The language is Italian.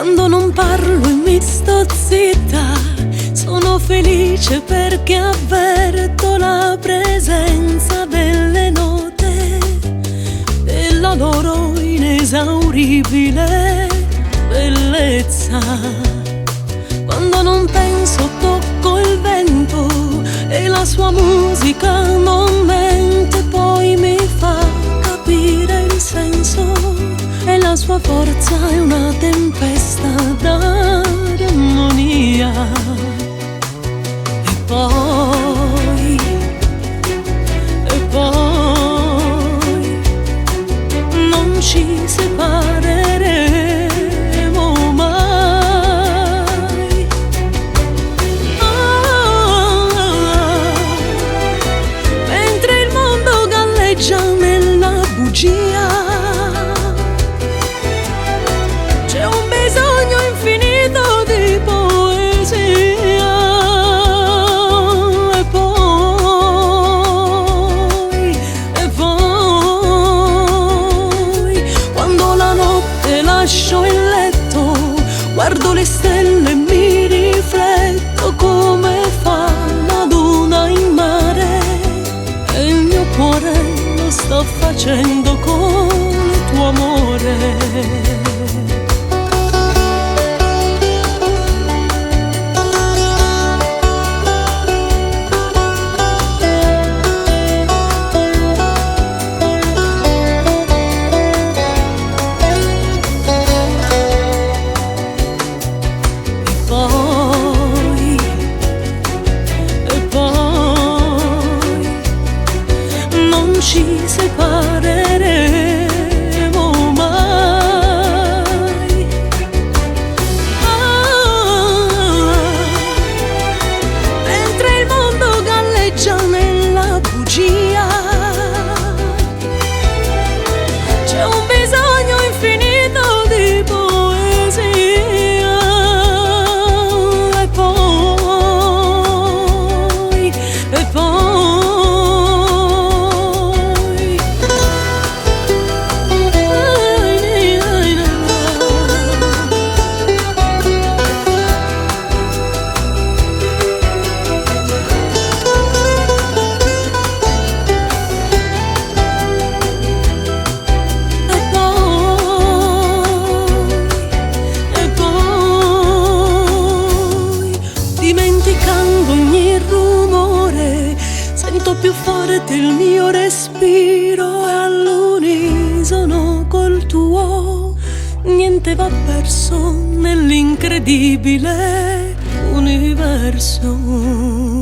Quando non parlo e mi sto zitta, sono felice perché avverto la presenza delle note, della loro inesauribile bellezza. Quando non penso tocco il vento e la sua musica non mente, poi mi fa capire il senso e la sua forza è una tempesta d'armonia. E poi non ci separeremo mai. Mentre il mondo galleggia nella bugia, c'è un bisogno infinito di poesia. E poi, quando la notte lascio il letto, guardo le stelle e mi rifletto come fa la luna in mare, e il mio cuore lo sto facendo con il tuo amore. Ci separeremo mai. Mentre il mondo galleggia nella bugia, c'è un bisogno infinito di poesia. E poi dimenticando ogni rumore, sento più forte il mio respiro e all'unisono col tuo niente va perso nell'incredibile universo.